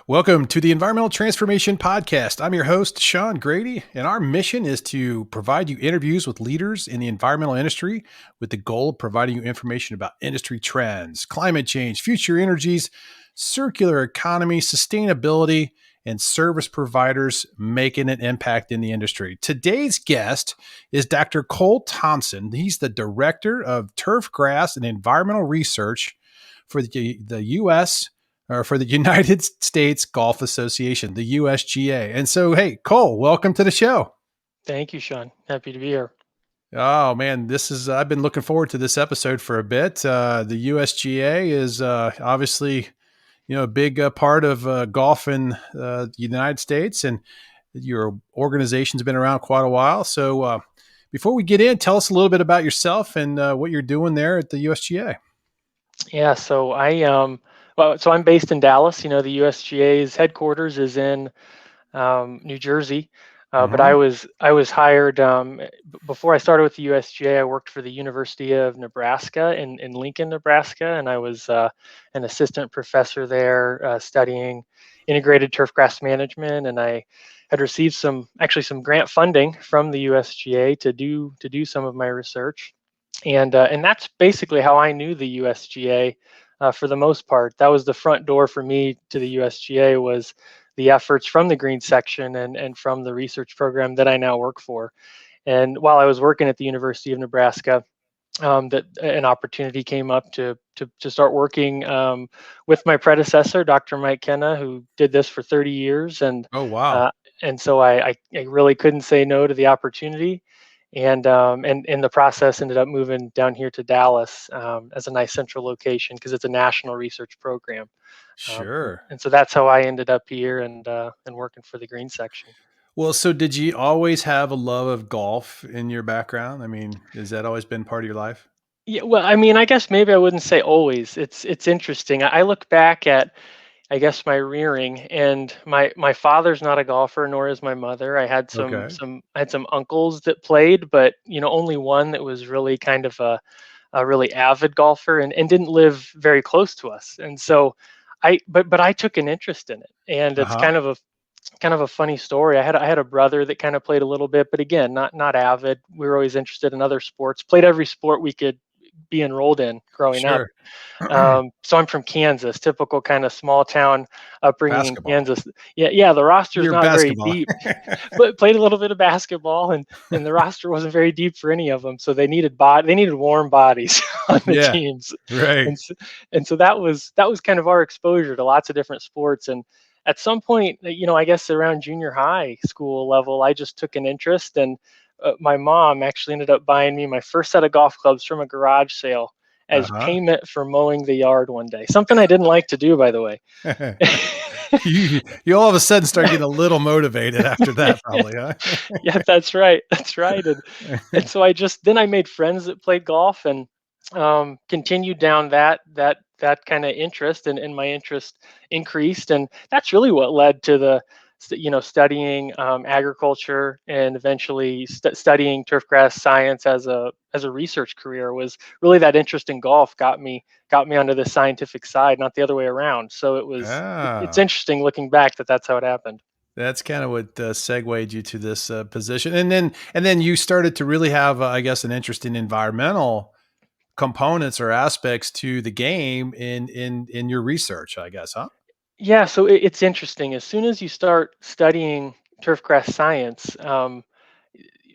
Welcome to the Environmental Transformation Podcast. I'm your host, Sean Grady, and our mission is to provide you interviews with leaders in the environmental industry with the goal of providing you information about industry trends, climate change, future energies, circular economy, sustainability, and service providers making an impact in the industry. Today's guest is Dr. Cole Thompson. He's the Director of Turfgrass and Environmental Research for the U.S., or for the United States Golf Association, the USGA. And so, hey, Cole, welcome to the show. Thank you, Sean. Happy to be here. Oh man, I've been looking forward to this episode for a bit. The USGA is obviously, a big part of golf in the United States, and your organization's been around quite a while. So before we get in, tell us a little bit about yourself and what you're doing there at the USGA. Yeah, so I'm based in Dallas. The USGA's headquarters is in New Jersey, but I Mm-hmm. was hired before I started with the USGA. I worked for the University of Nebraska in Lincoln, Nebraska, and I was an assistant professor there studying integrated turfgrass management. And I had received some grant funding from the USGA to do some of my research. And that's basically how I knew the USGA for the most part. That was the front door for me to the USGA, was the efforts from the green section and from the research program that I now work for. And while I was working at the University of Nebraska, that an opportunity came up to start working with my predecessor, Dr. Mike Kenna, who did this for 30 years. Oh wow. Uh, and so I really couldn't say no to the opportunity. And in the process ended up moving down here to Dallas as a nice central location because it's a national research program. Sure. And so that's how I ended up here and working for the green section. Well, so did you always have a love of golf in your background? I mean, has that always been part of your life? Yeah, well, I mean, I guess maybe I wouldn't say always. It's interesting. I look back at, I guess, my rearing, and my father's not a golfer, nor is my mother. I had Okay. some uncles that played, but only one that was really kind of a really avid golfer and didn't live very close to us. And so but I took an interest in it, and it's Uh-huh. kind of a funny story. I had a brother that kind of played a little bit, but again, not avid. We were always interested in other sports. Played every sport we could be enrolled in growing up. Sure. So I'm from Kansas, typical kind of small town upbringing in Basketball. Kansas. Yeah, the roster's You're not very basketball. deep, but played a little bit of basketball, and the roster wasn't very deep for any of them. So they needed warm bodies on the Yeah, teams, right. and so, and so that was kind of our exposure to lots of different sports. And at some point, I guess around junior high school level, I just took an interest, and my mom actually ended up buying me my first set of golf clubs from a garage sale as Uh-huh. payment for mowing the yard one day. Something I didn't like to do, by the way. You all of a sudden start getting a little motivated after that, probably, huh? Yeah, that's right. That's right. And so I made friends that played golf, and continued down that kind of interest, and my interest increased, and that's really what led to studying agriculture, and eventually studying turfgrass science as a research career. Was really that interest in golf got me onto the scientific side, not the other way around. So it's Ah, interesting looking back that's how it happened. that's kind of what segued you to this position, and then you started to really have, I guess, an interest in environmental components or aspects to the game in your research, I guess, huh? Yeah, so it's interesting. As soon as you start studying turfgrass science,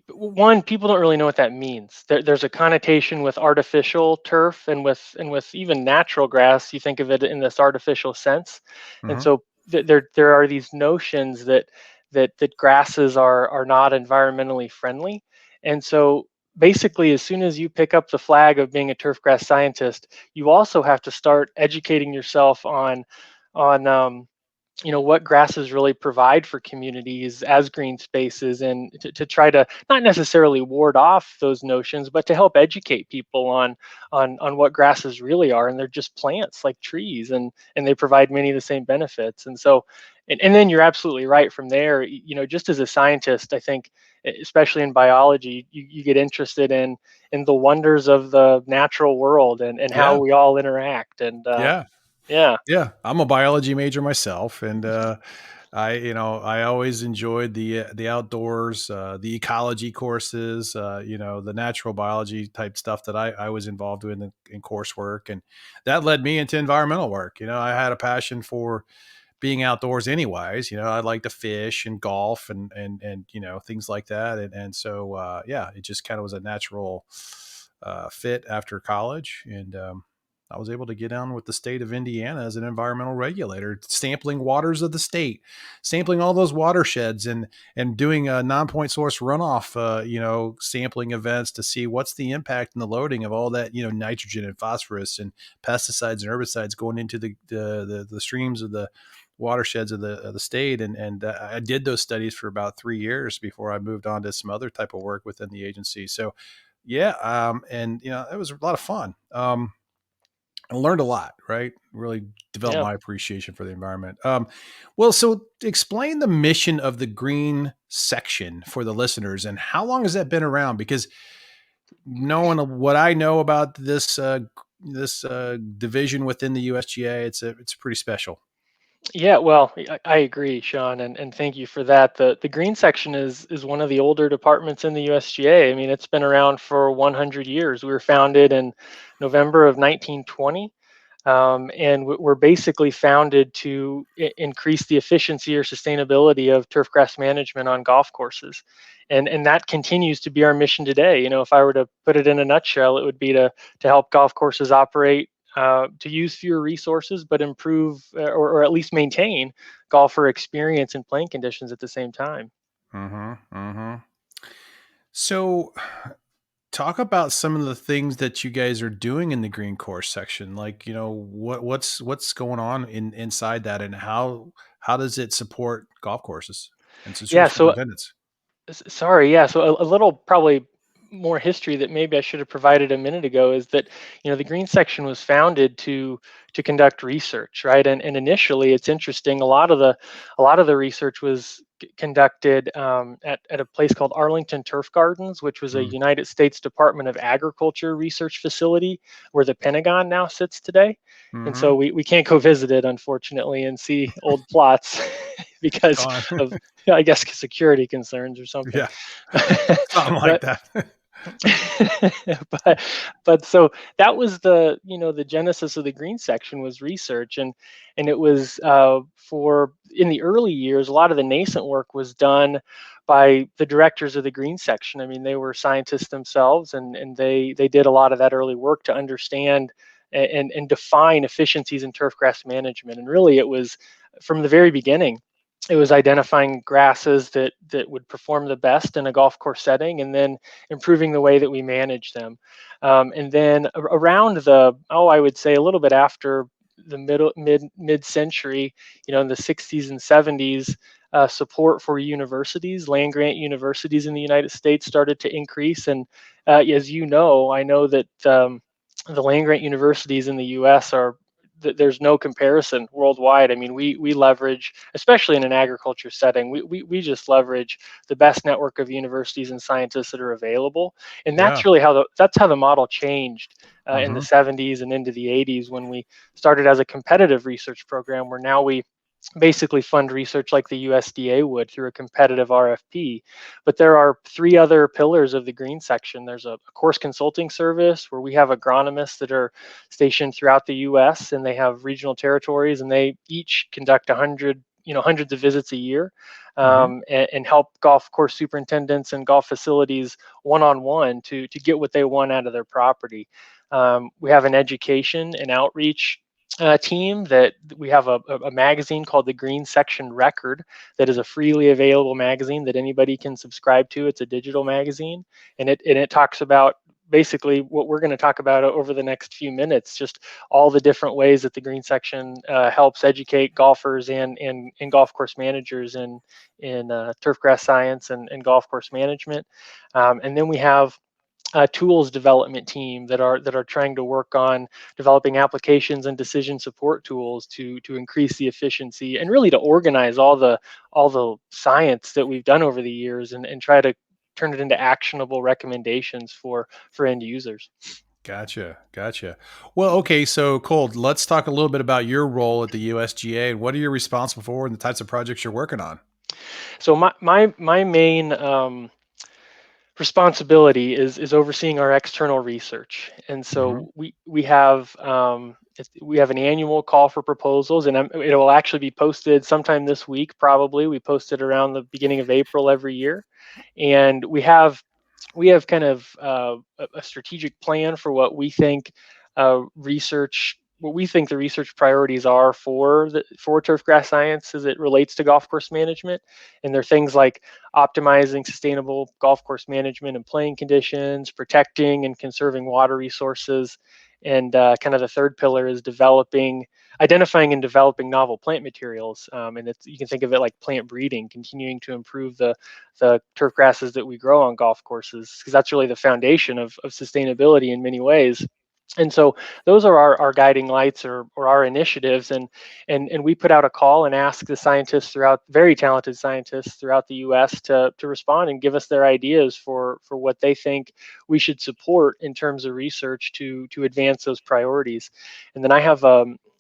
one, people don't really know what that means. There's a connotation with artificial turf, and with even natural grass. You think of it in this artificial sense, and Hmm. so there are these notions that grasses are not environmentally friendly. And so basically, as soon as you pick up the flag of being a turfgrass scientist, you also have to start educating yourself on what grasses really provide for communities as green spaces, and to try to not necessarily ward off those notions, but to help educate people on what grasses really are. And they're just plants like trees, and they provide many of the same benefits. And so and then you're absolutely right. From there, just as a scientist, I think, especially in biology, you get interested in the wonders of the natural world, and how Yeah, we all interact. And yeah. Yeah. Yeah, I'm a biology major myself, and I always enjoyed the outdoors, the ecology courses, the natural biology type stuff that I was involved with in coursework, and that led me into environmental work. I had a passion for being outdoors anyways. I like to fish and golf and things like that. And so yeah, it just kind of was a natural fit after college. And I was able to get on with the state of Indiana as an environmental regulator, sampling waters of the state, sampling all those watersheds and doing a non-point source runoff, sampling events to see what's the impact and the loading of all that, nitrogen and phosphorus and pesticides and herbicides going into the streams of the watersheds of the state. And I did those studies for about 3 years before I moved on to some other type of work within the agency. So yeah, and it was a lot of fun. I learned a lot, right? Really developed Yeah. my appreciation for the environment. Well, so explain the mission of the green section for the listeners, and how long has that been around? Because knowing what I know about this division within the USGA, it's pretty special. Yeah, well, I agree, Sean, and thank you for that. The green section is one of the older departments in the USGA. I mean, it's been around for 100 years. We were founded in November of 1920, and we're basically founded to increase the efficiency or sustainability of turfgrass management on golf courses, and that continues to be our mission today. If I were to put it in a nutshell, it would be to help golf courses operate. To use fewer resources, but improve or at least maintain golfer experience and playing conditions at the same time. Mm-hmm. So talk about some of the things that you guys are doing in the green course section. Like, what's going on inside that, and how does it support golf courses and Yeah. So superintendents? Sorry, yeah. So a little probably more history that maybe I should have provided a minute ago is that the green section was founded to conduct research, right? And initially, it's interesting. A lot of the research was conducted at a place called Arlington Turf Gardens, which was a Mm, United States Department of Agriculture research facility where the Pentagon now sits today. And so mhm. we can't go visit it, unfortunately, and see old plots because Gone. of, I guess, security concerns or something. Yeah, something like but that. but but so that was the genesis of the green section was research, and it was for in the early years a lot of the nascent work was done by the directors of the green section. I mean, they were scientists themselves, and they did a lot of that early work to understand and define efficiencies in turfgrass management. And really, it was from the very beginning, it was identifying grasses that would perform the best in a golf course setting, and then improving the way that we manage them. And then around I would say a little bit after the mid century, in the 60s and 70s, support for universities, land grant universities in the United States started to increase. And as you know, I know that the land grant universities in the U.S. There's no comparison worldwide. I mean, we leverage, especially in an agriculture setting, we just leverage the best network of universities and scientists that are available. And Yeah. that's how the model changed in the Mhm. 70s and into the 80s, when we started as a competitive research program, where now we basically fund research like the USDA would through a competitive RFP. But there are three other pillars of the green section. There's a course consulting service where we have agronomists that are stationed throughout the US, and they have regional territories, and they each conduct hundreds of visits a year, Mhm. and help golf course superintendents and golf facilities one-on-one to get what they want out of their property. We have an education and outreach team that we have a magazine called the Green Section Record that is a freely available magazine that anybody can subscribe to. It's a digital magazine, and it talks about basically what we're going to talk about over the next few minutes, just all the different ways that the green section helps educate golfers and golf course managers in turfgrass science and golf course management. And then we have a tools development team that are trying to work on developing applications and decision support tools to increase the efficiency, and really to organize all the science that we've done over the years, and try to turn it into actionable recommendations for end users. Gotcha. Gotcha. Well, okay. So, Cole, let's talk a little bit about your role at the USGA. What are you responsible for and the types of projects you're working on? So my main responsibility is overseeing our external research, and Hmm. so we have an annual call for proposals, and it will actually be posted sometime this week. Probably we post it around the beginning of April every year, and we have kind of a strategic plan for what we think the research priorities are for turfgrass science as it relates to golf course management. And they're things like optimizing sustainable golf course management and playing conditions, protecting and conserving water resources, and kind of the third pillar is identifying and developing novel plant materials. And you can think of it like plant breeding, continuing to improve the turf grasses that we grow on golf courses, because that's really the foundation of sustainability in many ways. And so those are our guiding lights, or our initiatives, and we put out a call and ask the scientists throughout, very talented scientists throughout the US, to respond and give us their ideas for what they think we should support in terms of research to advance those priorities. And then I have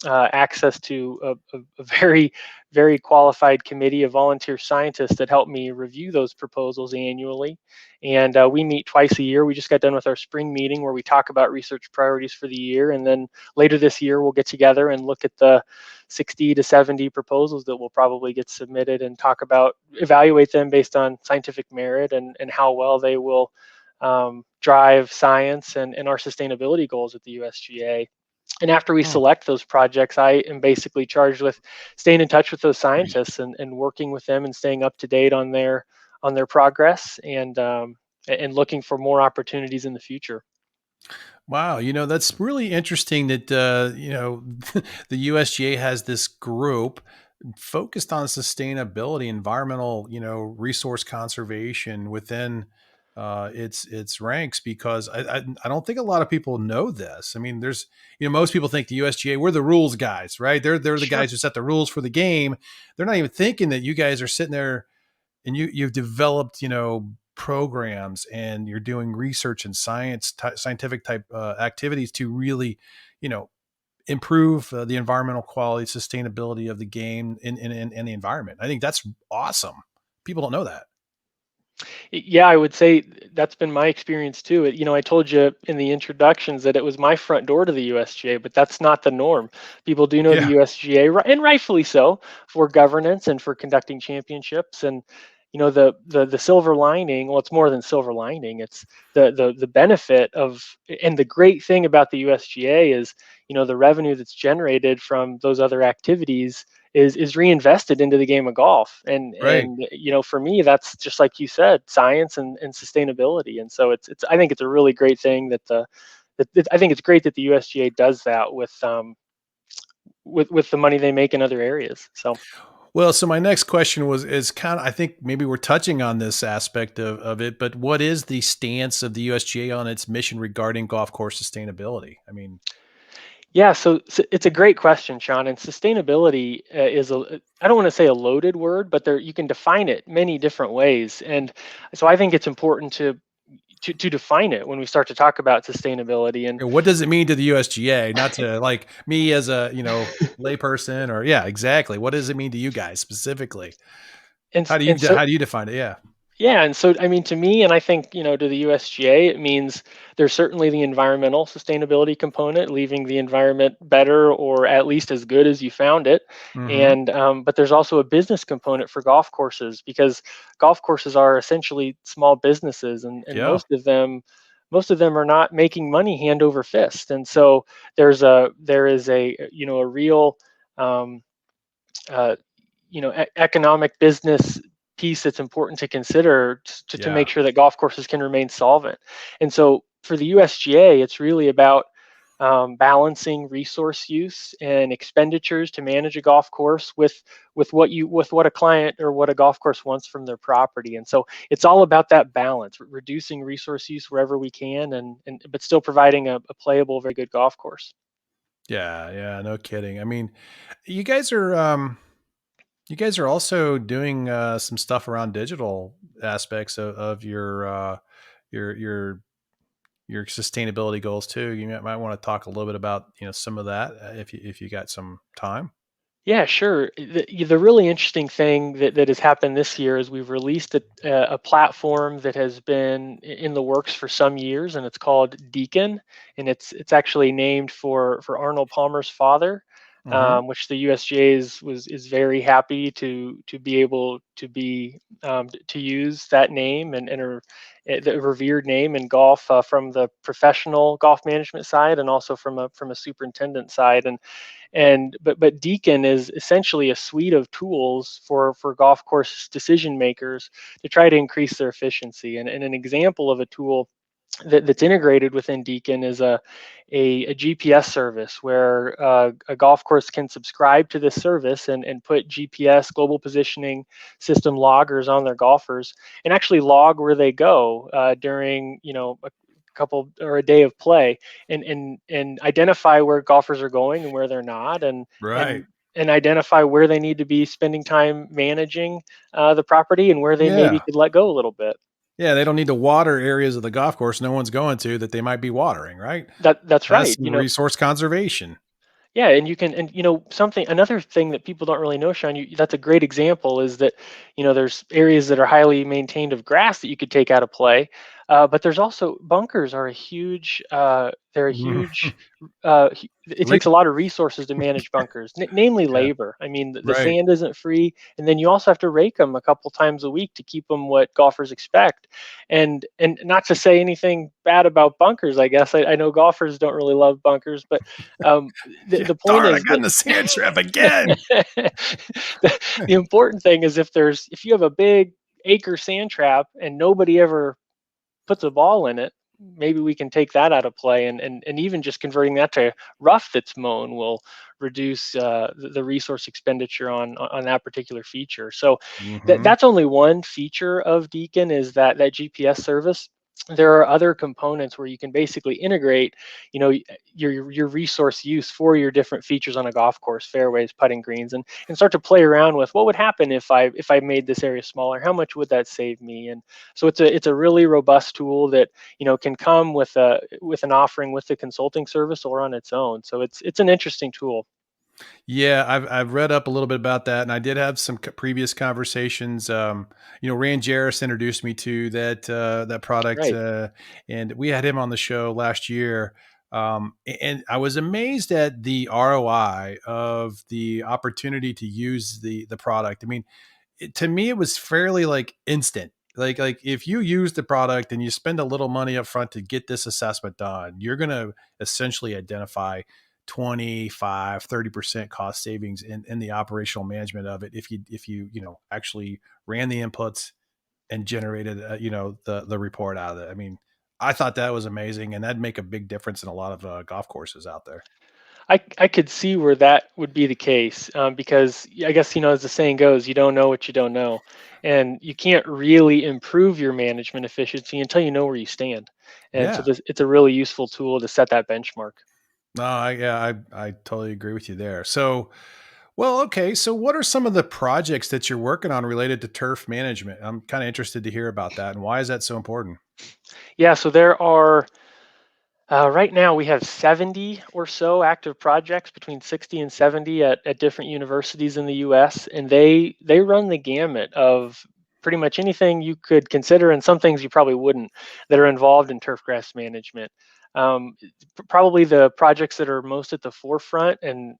access to a very qualified committee of volunteer scientists that help me review those proposals annually. And we meet twice a year. We just got done with our spring meeting where we talk about research priorities for the year. And then later this year, we'll get together and look at the 60 to 70 proposals that will probably get submitted and evaluate them based on scientific merit and how well they will drive science and our sustainability goals at the USGA. And after we Hmm. select those projects, I am basically charged with staying in touch with those scientists and working with them and staying up to date on their progress, and looking for more opportunities in the future. Wow, that's really interesting that the USGA has this group focused on sustainability, environmental, resource conservation within its ranks. Because I don't think a lot of people know this. I mean, most people think the USGA, we're the rules guys, right? They're the Sure. guys who set the rules for the game. They're not even thinking that you guys are sitting there and you've developed programs, and you're doing research and scientific type activities to really you know improve the environmental quality, sustainability of the game in the environment. I think that's awesome. People don't know that. Yeah, I would say that's been my experience too. I told you in the introductions that it was my front door to the USGA, but that's not the norm. People do know the Yeah. USGA, and rightfully so, for governance and for conducting championships. And the silver lining. Well, it's more than silver lining. It's the benefit of, and the great thing about the USGA is, the revenue that's generated from those other activities is reinvested into the game of golf. and Right. and for me, that's just like you said, science and sustainability. And so it's I think it's a really great thing I think it's great that the USGA does that with the money they make in other areas. So Well, so my next question is kind of, I think maybe we're touching on this aspect of it, but what is the stance of the USGA on its mission regarding golf course sustainability? I mean, yeah, so it's a great question, Sean. And sustainability I don't want to say a loaded word, but there you can define it many different ways. And so I think it's important to define it when we start to talk about sustainability. And what does it mean to the USGA? Not to like me as a, layperson, or yeah, exactly. What does it mean to you guys specifically? and How do you and so how do you define it? Yeah. Yeah, and so I mean, to me, and I think, to the USGA, it means there's certainly the environmental sustainability component, leaving the environment better or at least as good as you found it. Hmm. And but there's also a business component for golf courses, because golf courses are essentially small businesses, and Yeah. most of them are not making money hand over fist. And so there is a real um, uh, economic business piece that's important to consider to Yeah. make sure that golf courses can remain solvent. And so for the USGA, it's really about balancing resource use and expenditures to manage a golf course with what a client or what a golf course wants from their property. And so it's all about that balance, reducing resource use wherever we can, and but still providing a playable, very good golf course. Yeah. Yeah. No kidding. I mean, you guys are you guys are also doing some stuff around digital aspects of your your sustainability goals too. You might want to talk a little bit about some of that if you got some time. Yeah, sure. The really interesting thing that has happened this year is we've released a platform that has been in the works for some years, and it's called Deacon, and it's actually named for Arnold Palmer's father, Hmm. which the USGA is very happy to be able to use that name and the revered name in golf, from the professional golf management side and also from a superintendent side. But Deacon is essentially a suite of tools for golf course decision makers to try to increase their efficiency. And an example of a tool that's integrated within Deacon is a GPS service where a golf course can subscribe to this service and put GPS global positioning system loggers on their golfers and actually log where they go during a couple or a day of play, and identify where golfers are going and where they're not, and Right. and identify where they need to be spending time managing the property and where they maybe Yeah. could let go a little bit. Yeah. They don't need to water areas of the golf course no one's going to that they might be watering. Right. That's That's right. some resource conservation. Yeah, and you can, and another thing that people don't really know, Sean, that's a great example, is that there's areas that are highly maintained of grass that you could take out of play, but there's also bunkers are a huge, they're a huge, it Le- takes a lot of resources to manage bunkers, namely yeah. labor. I mean, the Right. sand isn't free, and then you also have to rake them a couple times a week to keep them what golfers expect. And not to say anything bad about bunkers, I guess I know golfers don't really love bunkers, but um, the, Yeah. the point Darn, I is got in that the sand trap again. the important thing is if you have a big acre sand trap and nobody ever puts a ball in it, maybe we can take that out of play, and even just converting that to rough that's mown will reduce the resource expenditure on that particular feature. So Hmm. that's only one feature of Deacon, is that GPS service. There are other components where you can basically integrate, your resource use for your different features on a golf course, fairways, putting greens, and start to play around with what would happen if I made this area smaller. How much would that save me? And so it's a really robust tool that can come with an offering with the consulting service or on its own. So it's an interesting tool. Yeah, I've read up a little bit about that, and I did have some previous conversations. Rand Jarris introduced me to that product, Right. and we had him on the show last year. And I was amazed at the ROI of the opportunity to use the product. I mean, to me, it was fairly like instant. Like if you use the product and you spend a little money up front to get this assessment done, you're going to essentially identify 25-30% cost savings in the operational management of it if you actually ran the inputs and generated the report out of it. I mean, I thought that was amazing, and that'd make a big difference in a lot of golf courses out there. I could see where that would be the case, because I guess, as the saying goes, you don't know what you don't know, and you can't really improve your management efficiency until you know where you stand. And so Yeah. it's a really useful tool to set that benchmark. No, I totally agree with you there. So, well, okay. So, what are some of the projects that you're working on related to turf management? I'm kind of interested to hear about that, and why is that so important? Yeah, so there are right now we have 70 or so active projects, between 60 and 70 at different universities in the US, and they run the gamut of pretty much anything you could consider, and some things you probably wouldn't, that are involved in turfgrass management. Probably the projects that are most at the forefront, and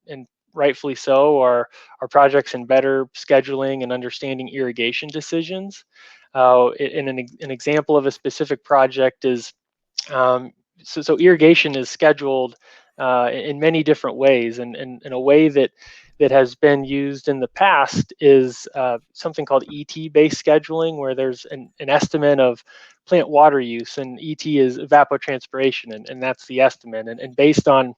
rightfully so, are projects in better scheduling and understanding irrigation decisions. An example of a specific project is, um, so irrigation is scheduled in many different ways, and in a way that has been used in the past is something called ET-based scheduling, where there's an estimate of plant water use, and ET is evapotranspiration, and that's the estimate. And based on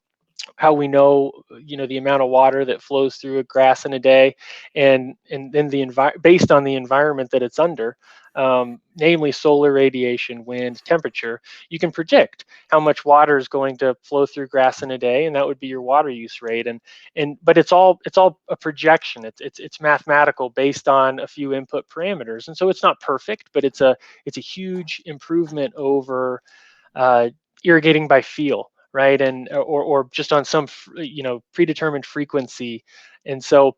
how we know, the amount of water that flows through a grass in a day, and then based on the environment that it's under, namely solar radiation, wind, temperature, you can predict how much water is going to flow through grass in a day, and that would be your water use rate. And but it's all a projection. It's mathematical based on a few input parameters, and so it's not perfect, but it's a huge improvement over irrigating by feel, right, and or just on some predetermined frequency. And so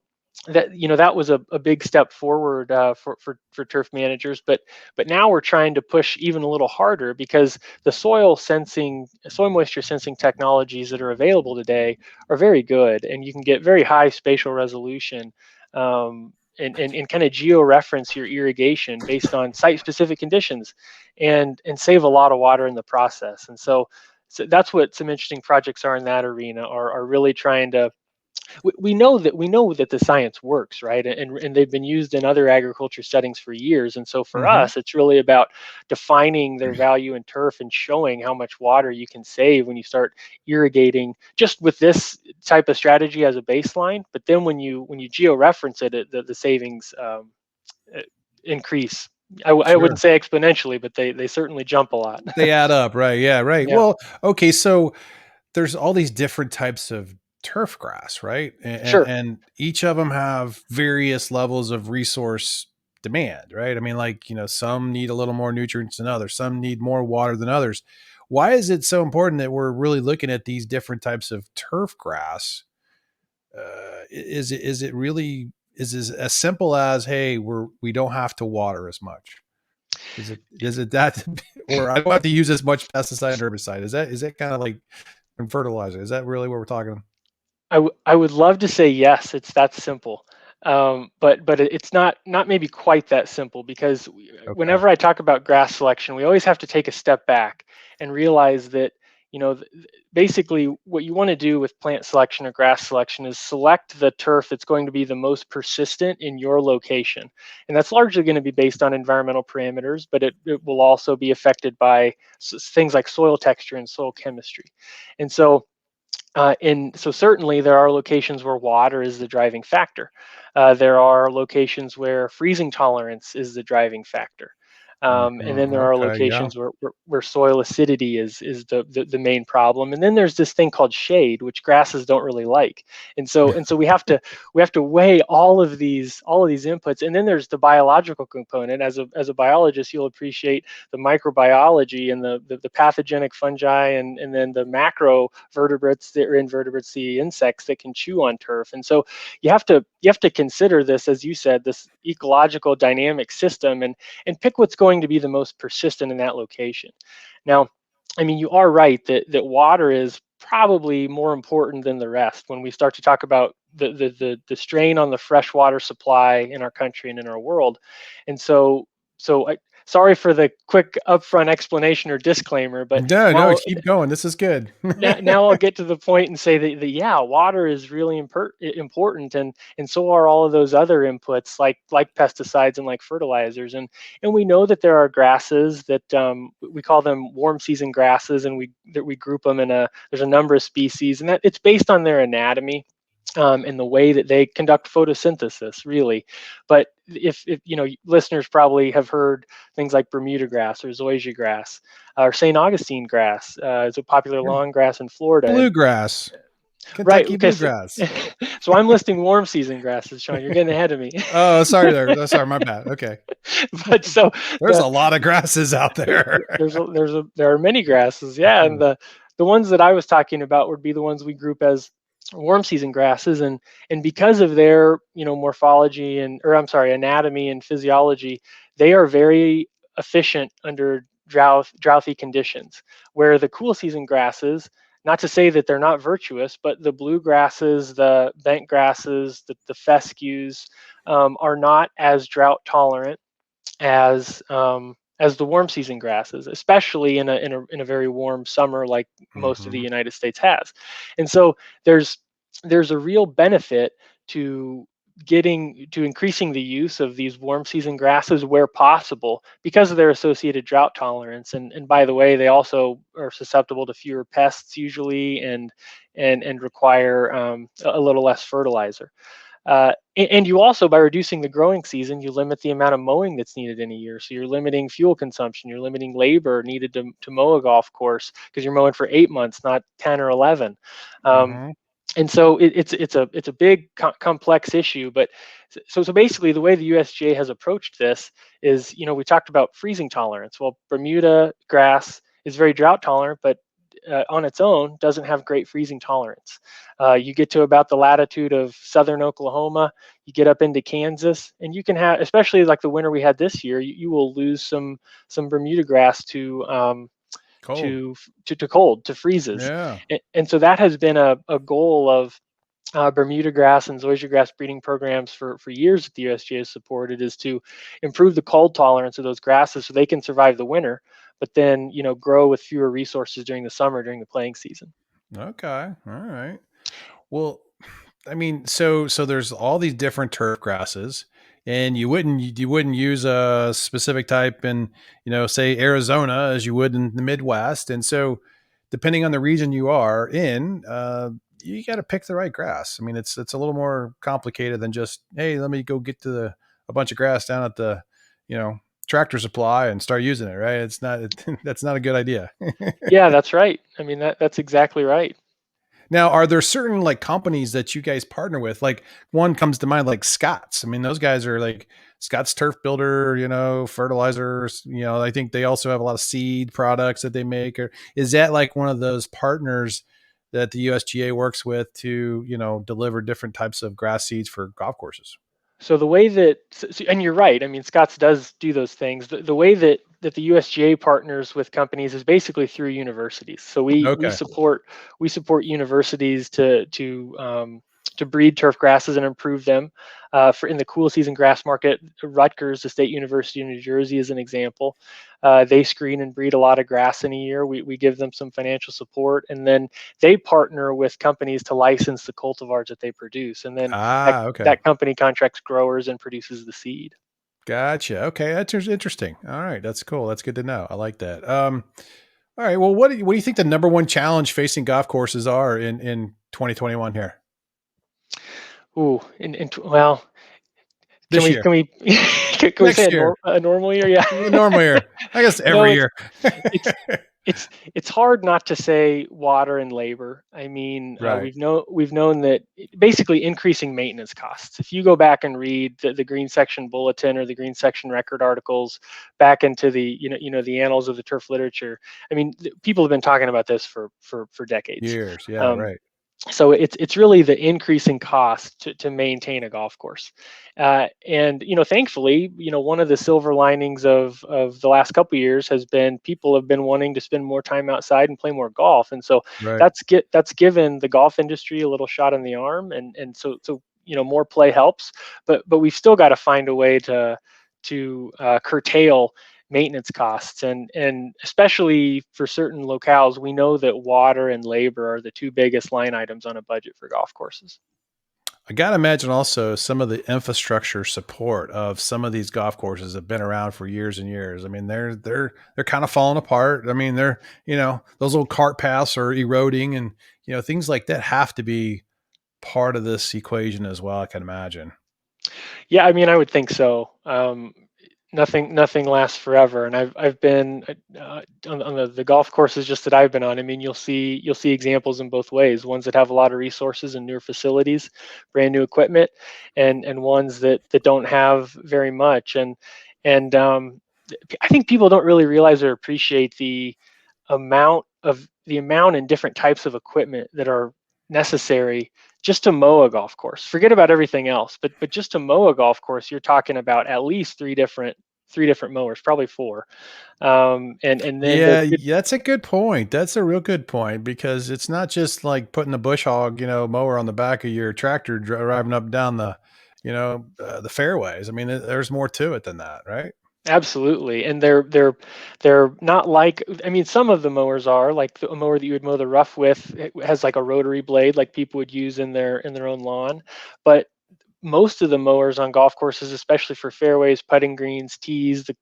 that was a big step forward for turf managers. But now we're trying to push even a little harder, because the soil moisture sensing technologies that are available today are very good, and you can get very high spatial resolution, and kind of geo-reference your irrigation based on site-specific conditions, and save a lot of water in the process. And so that's what some interesting projects are in that arena, are really trying to. We know that the science works, right, and they've been used in other agriculture settings for years. And so for Hmm. us, it's really about defining their value in turf and showing how much water you can save when you start irrigating just with this type of strategy as a baseline. But then when you geo-reference the savings uh, increase. I Sure. wouldn't say exponentially, but they certainly jump a lot. They add up, right? Yeah, right. Yeah, Well, okay, so there's all these different types of turf grass, right? And, sure. and each of them have various levels of resource demand, right? I mean, like, some need a little more nutrients than others, some need more water than others. Why is it so important that we're really looking at these different types of turf grass? Is it really is it as simple as, hey, we don't have to water as much? Is it that, or I don't have to use as much pesticide and herbicide? Is that kind of like fertilizer? Is that really what we're talking? I would love to say yes, it's that simple. But it's not maybe quite that simple, because Okay. whenever I talk about grass selection, we always have to take a step back and realize that, basically what you want to do with plant selection or grass selection is select the turf that's going to be the most persistent in your location. And that's largely going to be based on environmental parameters, but it will also be affected by things like soil texture and soil chemistry. And so certainly there are locations where water is the driving factor. There are locations where freezing tolerance is the driving factor. And then there are Okay. Yeah. locations where soil acidity is the main problem. And then there's this thing called shade, which grasses don't really like. And so we have to weigh all of these inputs. And then there's the biological component. As a biologist, you'll appreciate the microbiology and the pathogenic fungi, and then the macro vertebrates, that are invertebrates, the insects that can chew on turf. And so you have to consider this, as you said, this ecological dynamic system, and pick what's going to be the most persistent in that location. Now, I mean, you are right that water is probably more important than the rest when we start to talk about the strain on the freshwater supply in our country and in our world. And sorry for the quick upfront explanation or disclaimer, but No, no, now keep going. This is good. now I'll get to the point and say that yeah, water is really important, and so are all of those other inputs, like pesticides and like fertilizers. And we know that there are grasses that we call them warm season grasses, and we group them there's a number of species, and that it's based on their anatomy. And the way that they conduct photosynthesis, really. But if listeners probably have heard things like Bermuda grass or zoysia grass, or St. Augustine grass is a popular Yeah. lawn grass in Florida. And Bluegrass, right, Kentucky okay, so, bluegrass. so I'm listing warm season grasses, Sean. You're getting ahead of me. Oh, sorry there. Oh, sorry, my bad. Okay. But so There's the a lot of grasses out there. there are many grasses, yeah, and the ones that I was talking about would be the ones we group as warm season grasses, and because of their morphology, or I'm sorry, anatomy and physiology, they are very efficient under drouthy conditions, where the cool season grasses, not to say that they're not virtuous, but the bluegrasses, the bent grasses, the fescues, are not as drought tolerant as the warm season grasses, especially in a very warm summer like most of the Hmm. United States has. And so there's a real benefit to increasing the use of these warm season grasses where possible, because of their associated drought tolerance. And by the way, they also are susceptible to fewer pests usually, and require a little less fertilizer. And you also, by reducing the growing season, you limit the amount of mowing that's needed in a year. So you're limiting fuel consumption, you're limiting labor needed to mow a golf course, because you're mowing for 8 months, not 10 or 11. Um, Hmm. and so it's a big complex issue. But so basically, the way the USGA has approached this is, we talked about freezing tolerance. Well, Bermuda grass is very drought tolerant, but on its own doesn't have great freezing tolerance. You get to about the latitude of southern Oklahoma, you get up into Kansas, and you can have, especially like the winter we had this year, you will lose some Bermuda grass Cold. to cold, to freezes. Yeah. And so that has been a goal of Bermuda grass and zoysia grass breeding programs for years that the USGA has supported, is to improve the cold tolerance of those grasses so they can survive the winter, but then grow with fewer resources during the summer, during the playing season. Okay. All right. Well, I mean, so there's all these different turf grasses, and you wouldn't use a specific type in, say Arizona as you would in the Midwest, and so depending on the region you are in, you got to pick the right grass. I mean, it's a little more complicated than just, hey, let me go get a bunch of grass down at the, you know, Tractor Supply and start using it. Right? It's not that's not a good idea. Yeah, that's right. I mean, that's exactly right. Now, are there certain like companies that you guys partner with? Like one comes to mind, like Scott's. I mean, those guys are like Scott's Turf Builder, fertilizers. I think they also have a lot of seed products that they make. Or is that like one of those partners that the USGA works with to, deliver different types of grass seeds for golf courses? So the way that, and you're right. I mean, Scott's does do those things. The way that the USGA partners with companies is basically through universities. So Okay. we support universities to breed turf grasses and improve them. For in the cool season grass market, Rutgers, the State University of New Jersey, is an example. They screen and breed a lot of grass in a year. We give them some financial support, and then they partner with companies to license the cultivars that they produce, and then that Ah, okay. that company contracts growers and produces the seed. Gotcha. Okay. That's interesting. All right. That's cool. That's good to know. I like that. All right. Well, what do you think the number one challenge facing golf courses are in 2021 here? Ooh, well, can This we year, can we can we say next year, a normal year? Yeah. the normal year. I guess No, every year. it's it's hard not to say water and labor. I mean, Right. we've known that basically increasing maintenance costs. If you go back and read the Green Section Bulletin or the Green Section Record articles back into the the annals of the turf literature, I mean, people have been talking about this for decades. Years. Yeah. Um, Right. so it's really the increasing cost to maintain a golf course, and thankfully, one of the silver linings of the last couple of years has been people have been wanting to spend more time outside and play more golf, and so Right. that's given the golf industry a little shot in the arm, and so more play helps, but we've still got to find a way to curtail maintenance costs, and especially for certain locales, we know that water and labor are the two biggest line items on a budget for golf courses. I got to imagine also some of the infrastructure support of some of these golf courses have been around for years and years. I mean, they're kind of falling apart. I mean, those little cart paths are eroding, and things like that have to be part of this equation as well, I can imagine. Yeah, I mean, I would think so. Nothing lasts forever, and I've been on the golf courses just that I've been on. I mean, you'll see examples in both ways: ones that have a lot of resources and newer facilities, brand new equipment, and ones that don't have very much. And I think people don't really realize or appreciate the amount and different types of equipment that are necessary just to mow a golf course. Forget about everything else, but just to mow a golf course, you're talking about at least three different mowers, probably four. And then Yeah, the that's a good point. That's a real good point because it's not just like putting a bush hog, mower on the back of your tractor driving up and down the fairways. I mean, there's more to it than that, right? Absolutely, and they're not like, I mean, some of the mowers are like a mower that you would mow the rough with. It has like a rotary blade like people would use in their own lawn, but most of the mowers on golf courses, especially for fairways, putting greens, tees, the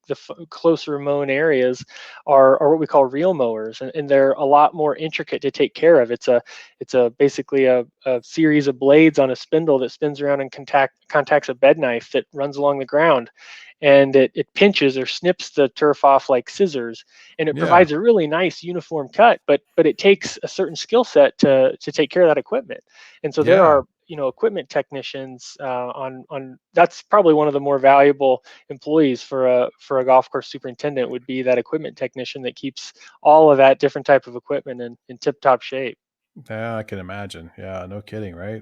closer mown areas, are what we call real mowers, and they're a lot more intricate to take care of. It's basically a series of blades on a spindle that spins around and contacts a bed knife that runs along the ground, and it pinches or snips the turf off like scissors, and it Yeah. provides a really nice uniform cut. But it takes a certain skill set to take care of that equipment, and so there Yeah. are equipment technicians on that's probably one of the more valuable employees for a golf course superintendent would be that equipment technician that keeps all of that different type of equipment in tip-top shape. Yeah, I can imagine. Yeah, no kidding, right?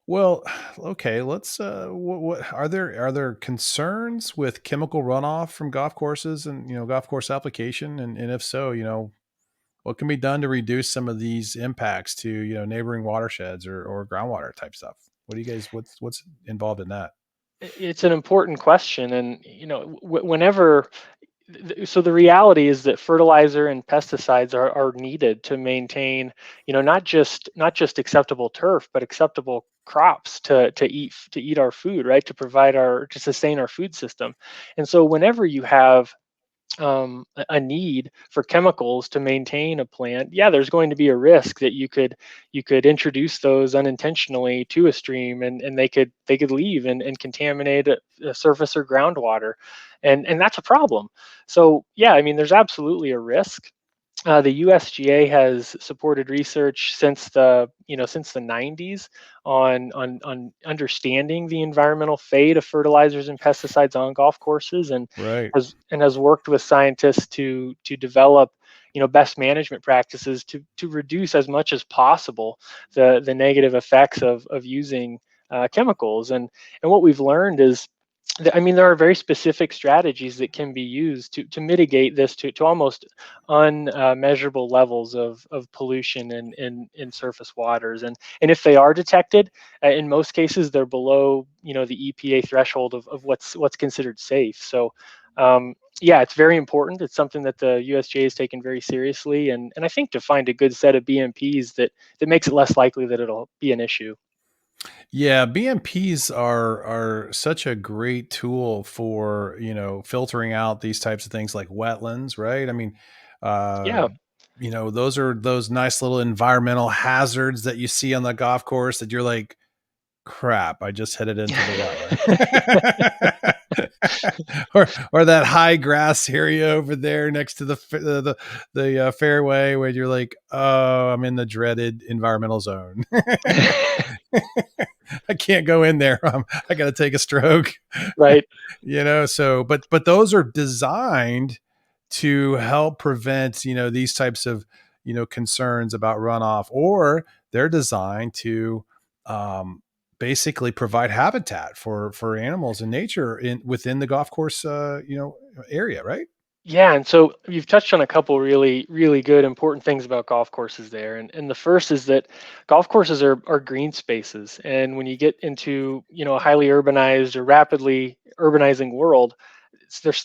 Well, okay, let's what are there concerns with chemical runoff from golf courses and, golf course application, and if so, what can be done to reduce some of these impacts to, neighboring watersheds or groundwater type stuff? What do you guys what's involved in that? It's an important question, and whenever so the reality is that fertilizer and pesticides are needed to maintain, not just acceptable turf, but acceptable crops to eat our food, right? To sustain our food system. And so whenever you have a need for chemicals to maintain a plant, yeah, there's going to be a risk that you could introduce those unintentionally to a stream, and they could leave and contaminate a surface or groundwater, and that's a problem. So yeah, I mean, there's absolutely a risk. The USGA has supported research since the 90s on understanding the environmental fate of fertilizers and pesticides on golf courses, and Right. has worked with scientists to develop best management practices to reduce as much as possible the negative effects of using chemicals. And what we've learned is, I mean, there are very specific strategies that can be used to mitigate this to almost unmeasurable levels of pollution in surface waters. And if they are detected, in most cases, they're below the EPA threshold of what's considered safe. So yeah, it's very important. It's something that the USGA has taken very seriously, and I think to find a good set of BMPs that makes it less likely that it'll be an issue. Yeah, BMPs are such a great tool for, filtering out these types of things like wetlands, right? I mean, uh, Yeah, those are those nice little environmental hazards that you see on the golf course that you're like, crap, I just headed into the wetland. Or that high grass area over there next to the fairway where you're like, oh, I'm in the dreaded environmental zone. I can't go in there. I got to take a stroke. right. So but those are designed to help prevent, these types of, concerns about runoff, or they're designed to um basically provide habitat for animals and nature in within the golf course area, right? Yeah, and so you've touched on a couple really, really good important things about golf courses there. And the first is that golf courses are green spaces. And when you get into, a highly urbanized or rapidly urbanizing world,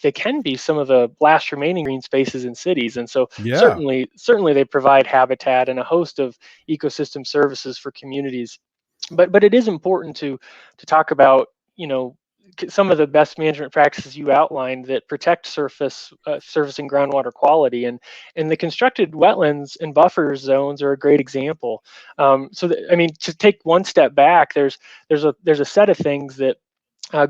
they can be some of the last remaining green spaces in cities. And so Yeah. certainly they provide habitat and a host of ecosystem services for communities. But it is important to talk about, some of the best management practices you outlined that protect surface and groundwater quality, and the constructed wetlands and buffer zones are a great example. I mean, to take one step back, there's a set of things that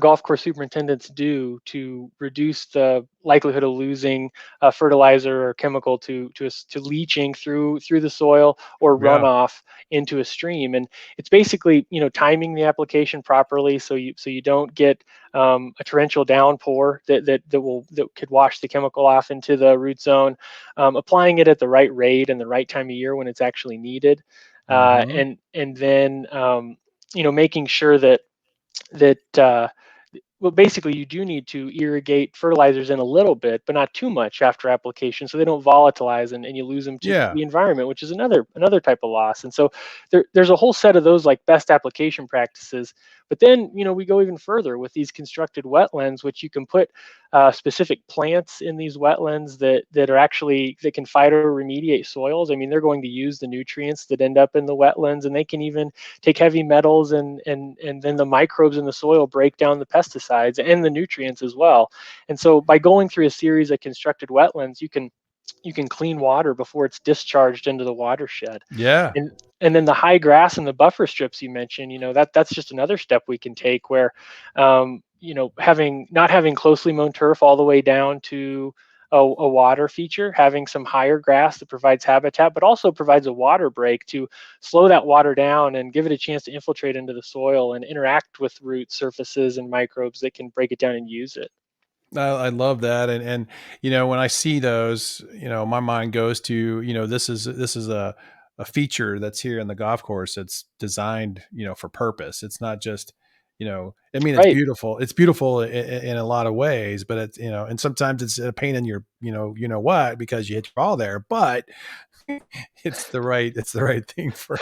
golf course superintendents do to reduce the likelihood of losing fertilizer or chemical to leaching through the soil or Yeah. runoff into a stream. And it's basically timing the application properly so you don't get a torrential downpour that could wash the chemical off into the root zone, applying it at the right rate and the right time of year when it's actually needed, Hmm. and then making sure that well, basically, you do need to irrigate fertilizers in a little bit, but not too much after application, so they don't volatilize and you lose them to Yeah. the environment, which is another type of loss. And so there's a whole set of those like best application practices. But then we go even further with these constructed wetlands, which you can put specific plants in these wetlands that are actually that can phyto remediate soils. I mean, they're going to use the nutrients that end up in the wetlands, and they can even take heavy metals, and then the microbes in the soil break down the pesticides and the nutrients as well. And so by going through a series of constructed wetlands, you can clean water before it's discharged into the watershed. Yeah. And then the high grass and the buffer strips you mentioned, that's just another step we can take where having not having closely mown turf all the way down to a water feature, having some higher grass that provides habitat, but also provides a water break to slow that water down and give it a chance to infiltrate into the soil and interact with root surfaces and microbes that can break it down and use it. I love that, and when I see those, my mind goes to, this is a feature that's here in the golf course that's designed, for purpose. It's not just, I mean, it's Right. beautiful. It's beautiful in a lot of ways, but it's, and sometimes it's a pain in your, what, because you hit your ball there, but it's the right thing for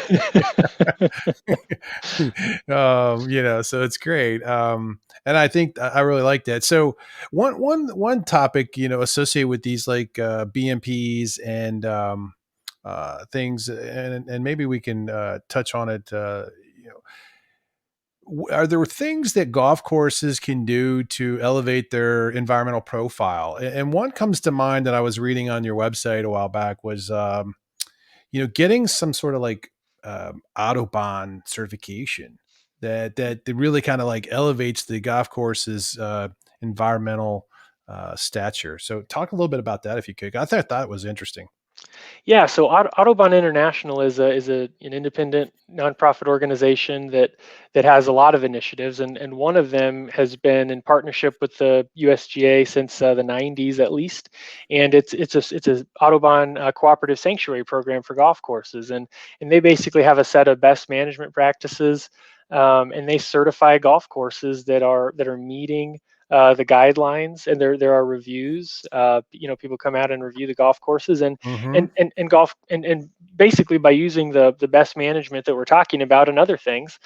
so it's great. And I think I really like that. So one topic, associated with these like BMPs and things, and maybe we can touch on it. Are there things that golf courses can do to elevate their environmental profile? And one comes to mind that I was reading on your website a while back was getting some sort of like Autobahn certification that really kind of like elevates the golf course's environmental stature. So talk a little bit about that if you could. I thought that was interesting. Yeah, so Autobahn International is an independent nonprofit organization that has a lot of initiatives, and one of them has been in partnership with the USGA since the 90s at least, and it's a Autobahn cooperative sanctuary program for golf courses, and they basically have a set of best management practices, and they certify golf courses that are meeting the guidelines, and there are reviews. People come out and review the golf courses, and Hmm. and golf and basically by using the best management that we're talking about and other things,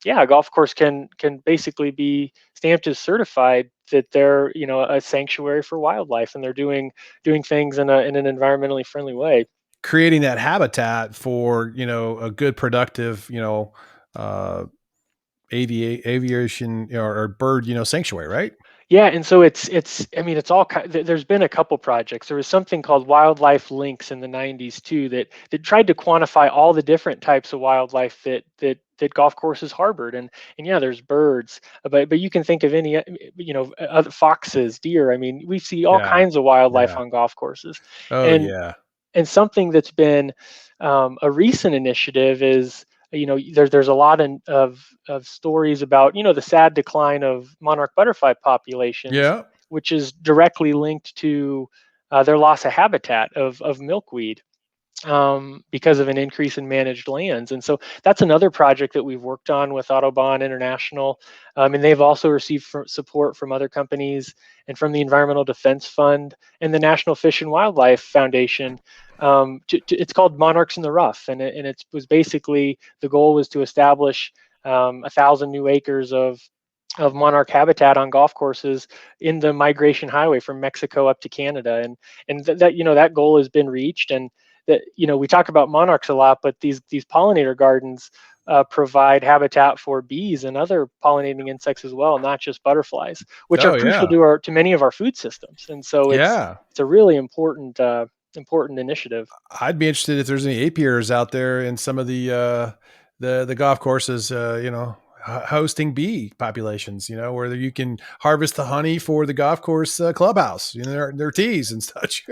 yeah, a golf course can basically be stamped as certified that they're a sanctuary for wildlife, and they're doing things in an environmentally friendly way. Creating that habitat for a good productive uh, aviation or bird sanctuary, right? Yeah, and so it's I mean it's all there's been a couple projects. There was something called Wildlife Links in the 90s too that tried to quantify all the different types of wildlife that golf courses harbored, and yeah, there's birds, but you can think of any other foxes, deer. I mean, we see all Yeah, kinds of wildlife yeah. on golf courses. Oh And yeah. something that's been a recent initiative is there's a lot of stories about the sad decline of monarch butterfly populations, Yeah. which is directly linked to their loss of habitat of milkweed, because of an increase in managed lands. And so that's another project that we've worked on with Autobahn International. And they've also received support from other companies and from the Environmental Defense Fund and the National Fish and Wildlife Foundation. It's called Monarchs in the Rough. And it was basically the goal was to establish 1,000 new acres of monarch habitat on golf courses in the migration highway from Mexico up to Canada, and that goal has been reached, and that we talk about monarchs a lot, but these pollinator gardens provide habitat for bees and other pollinating insects as well, not just butterflies, which are Oh crucial yeah. to many of our food systems. And so Yeah. it's a really important initiative. I'd be interested if there's any apiaries out there in some of the golf courses, hosting bee populations, where you can harvest the honey for the golf course clubhouse, their teas and such.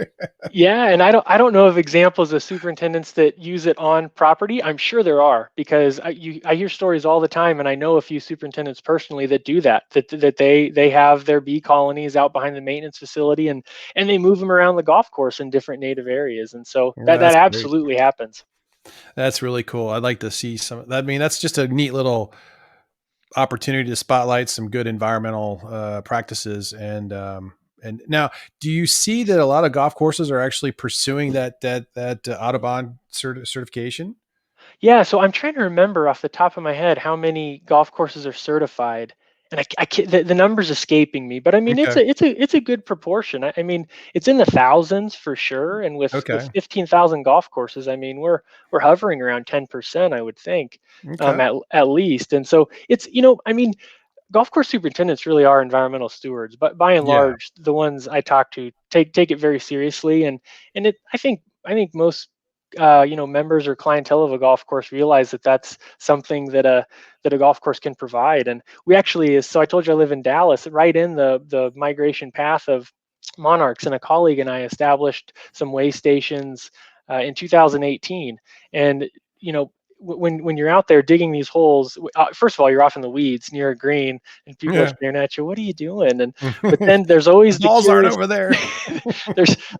Yeah, and I don't know of examples of superintendents that use it on property. I'm sure there are, because I hear stories all the time, and I know a few superintendents personally that do that. That they have their bee colonies out behind the maintenance facility, and they move them around the golf course in different native areas, and so that That's great. absolutely happens. That's really cool. I'd like to see some. I mean, that's just a neat little opportunity to spotlight some good environmental practices. And now, do you see that a lot of golf courses are actually pursuing that Audubon certification? Yeah, so I'm trying to remember off the top of my head how many golf courses are certified, and I can't, the number's escaping me. But I mean, Okay. it's a good proportion. I mean, it's in the thousands for sure, and with Okay. 15,000 golf courses, I mean, we're hovering around 10%, I would think, Okay. at least. And so it's I mean, golf course superintendents really are environmental stewards, but by and Yeah. large, the ones I talk to take it very seriously, and I think most members or clientele of a golf course realize that that's something that a golf course can provide. And we actually, so I told you I live in Dallas, right in the migration path Monarchs, and a colleague and I established some way stations in 2018. And you know, when you're out there digging these holes, first of all, you're off in the weeds near a green, and people are Yeah. staring at you. What are you doing? And but then there's always the Balls aren't curious. over there.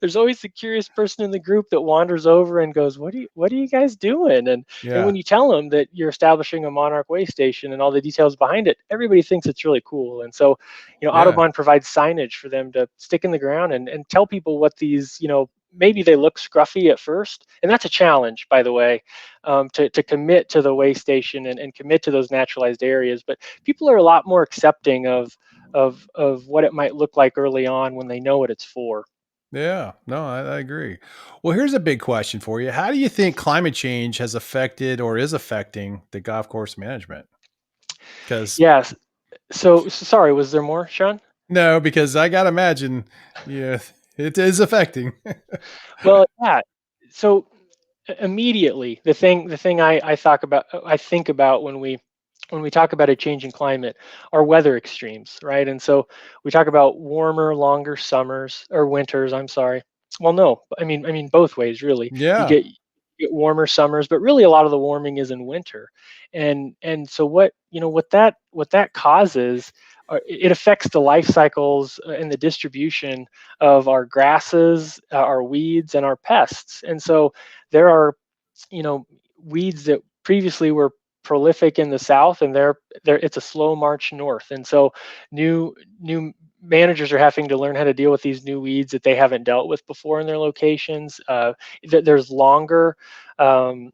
there's always the curious person in the group that wanders over and goes, what are you guys doing? And Yeah. when you tell them that you're establishing a Monarch way station and all the details behind it, everybody thinks it's really cool. And so, Yeah. Audubon provides signage for them to stick in the ground and tell people what these, maybe they look scruffy at first, and that's a challenge, by the way, to commit to the way station and commit to those naturalized areas. But people are a lot more accepting of what it might look like early on when they know what it's for. Yeah. No, I agree. Well, here's a big question for you. How do you think climate change has affected or is affecting the golf course management? Because Yes. So sorry, was there more, Sean? no, because I gotta imagine, yeah, it is affecting. Well, yeah. So immediately, the thing I think about when we talk about a changing climate are weather extremes, right? And so we talk about warmer, longer summers or winters. I'm sorry. Well, no, I mean both ways really. You Yeah. get warmer summers, but really a lot of the warming is in winter. And so what that causes, it affects the life cycles and the distribution of our grasses, our weeds, and our pests. And so there are, weeds that previously were prolific in the south, and they're it's a slow march north. And so new managers are having to learn how to deal with these new weeds that they haven't dealt with before in their locations. There's longer um,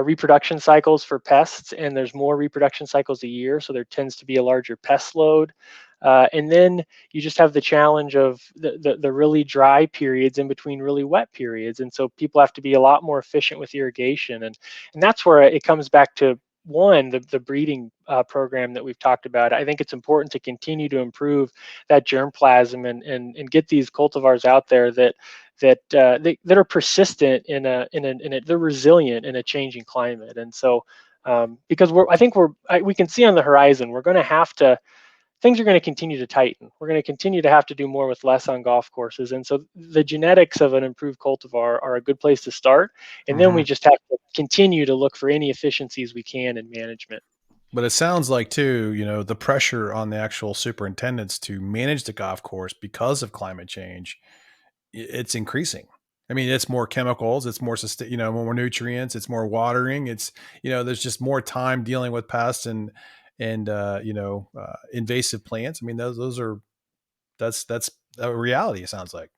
reproduction cycles for pests, and there's more reproduction cycles a year, so there tends to be a larger pest load. And then you just have the challenge of the really dry periods in between really wet periods. And so people have to be a lot more efficient with irrigation. And that's where it comes back to one, the breeding program that we've talked about. I think it's important to continue to improve that germplasm and get these cultivars out there that are persistent they're resilient in a changing climate. And so because we can see on the horizon we're going to have to things are going to continue to tighten. We're going to continue to have to do more with less on golf courses. And so the genetics of an improved cultivar are a good place to start. And then Hmm. we just have to continue to look for any efficiencies we can in management. But it sounds like too, the pressure on the actual superintendents to manage the golf course because of climate change, it's increasing. I mean, it's more chemicals, it's more more nutrients, it's more watering, there's just more time dealing with pests and invasive plants. I mean, those are that's a reality. It sounds like.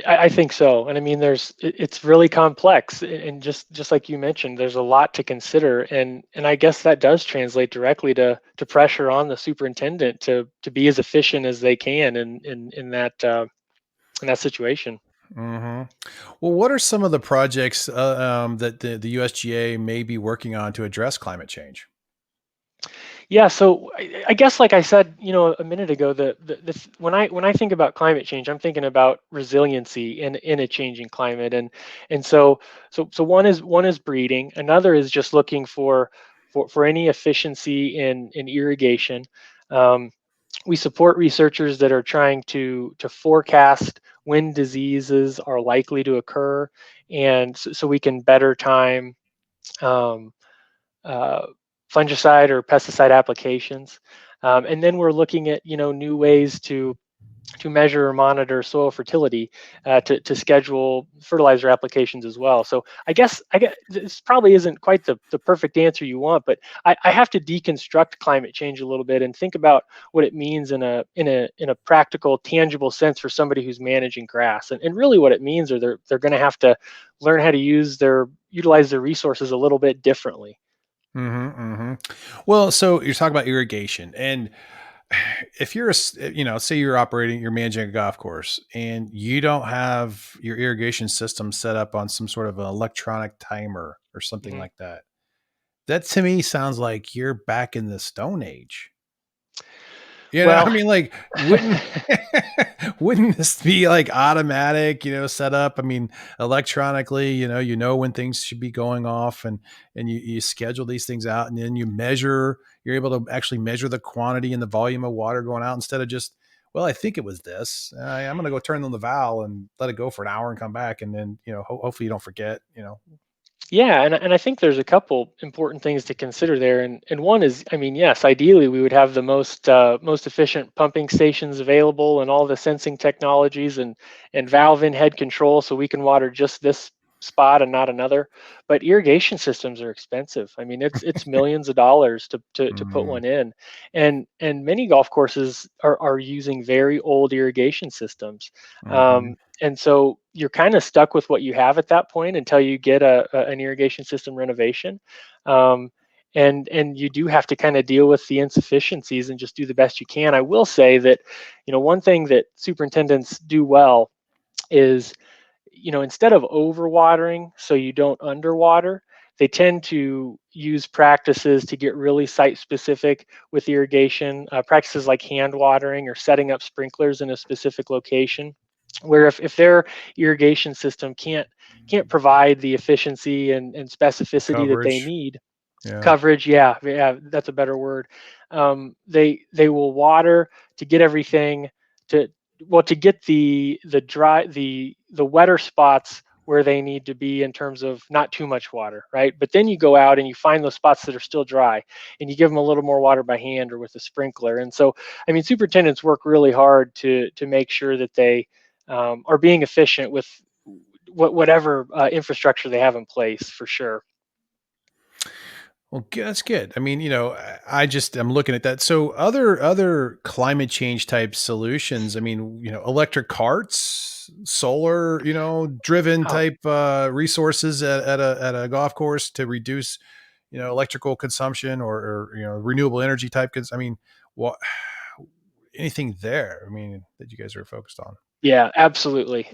I think so. And I mean, it's really complex. And just like you mentioned, there's a lot to consider. And I guess that does translate directly to pressure on the superintendent to be as efficient as they can in that situation. Hmm. Well, what are some of the projects that the USGA may be working on to address climate change? Yeah, so I guess, like I said, a minute ago, when I think about climate change, I'm thinking about resiliency in a changing climate, and so one is breeding, another is just looking for any efficiency in irrigation. Um, we support researchers that are trying to forecast when diseases are likely to occur, and so we can better time. Um, uh, Fungicide or pesticide applications. And then we're looking at new ways to measure or monitor soil fertility, to schedule fertilizer applications as well. So I guess this probably isn't quite the perfect answer you want, but I have to deconstruct climate change a little bit and think about what it means in a practical, tangible sense for somebody who's managing grass. And really what it means are they're going to have to learn how to utilize their resources a little bit differently. Hmm. Well, so you're talking about irrigation, and if say you're managing a golf course, and you don't have your irrigation system set up on some sort of an electronic timer or something Mhm. like that, that to me sounds like you're back in the Stone Age. I Well, mean, like, wouldn't wouldn't this be like automatic, set up? I mean, electronically, when things should be going off, and you schedule these things out, and then you're able to actually measure the quantity and the volume of water going out instead of just well, I think it was this. I'm going to go turn on the valve and let it go for an hour and come back. And then, hopefully you don't forget, Yeah, and I think there's a couple important things to consider there, and one is, I mean, yes, ideally we would have the most efficient pumping stations available, and all the sensing technologies, and valve in head control, so we can water just this spot and not another. But irrigation systems are expensive. I mean, it's millions of dollars to put mm, one in, and many golf courses are using very old irrigation systems. mhm. And so you're kind of stuck with what you have at that point until you get an irrigation system renovation. Um, and you do have to kind of deal with the insufficiencies and just do the best you can. I will say that, one thing that superintendents do well is, instead of overwatering so you don't underwater, they tend to use practices to get really site specific with irrigation, practices like hand watering or setting up sprinklers in a specific location, where if their irrigation system can't provide the efficiency and specificity that they Coverage. need. Yeah. Coverage, yeah, yeah, that's a better word. They will water to get everything to to get the wetter spots where they need to be in terms of not too much water, right? But then you go out and you find those spots that are still dry, and you give them a little more water by hand or with a sprinkler. And so, I mean, superintendents work really hard to make sure that they are being efficient with whatever infrastructure they have in place, for sure. Well, that's good. I mean, I'm looking at that. So other climate change type solutions. I mean, electric carts, solar, driven Oh, type resources at a golf course to reduce, electrical consumption or renewable energy type. I mean, what anything there? I mean, that you guys are focused on. yeah, absolutely.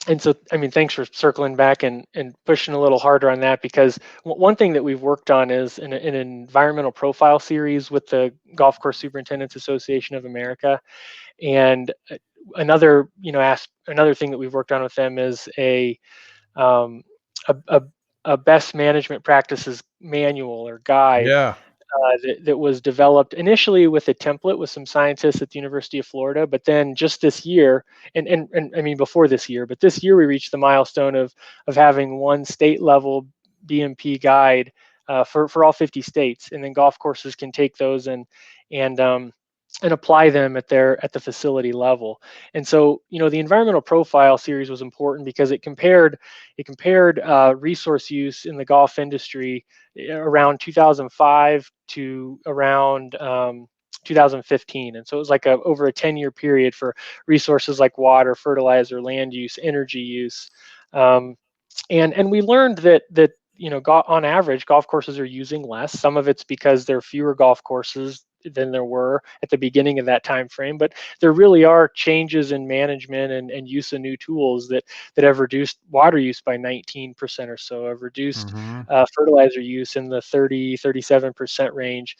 And so, I mean, thanks for circling back and pushing a little harder on that, because one thing that we've worked on is in an environmental profile series with the Golf Course Superintendents Association of America. And another, another thing that we've worked on with them is um, a, a, a best management practices manual or guide Yeah. that was developed initially with a template with some scientists at the University of Florida, but then just this year, and I mean before this year, but this year we reached the milestone of having one state level BMP guide for all 50 states, and then golf courses can take those and and apply them at the facility level. And so, the environmental profile series was important because it compared resource use in the golf industry around 2005 to around 2015. And so it was like over a 10-year period for resources like water, fertilizer, land use, energy use. Um, and we learned that on average golf courses are using less. Some of it's because there are fewer golf courses than there were at the beginning of that time frame, but there really are changes in management and use of new tools that have reduced water use by 19% or so, have reduced Hmm. fertilizer use in the 37% range.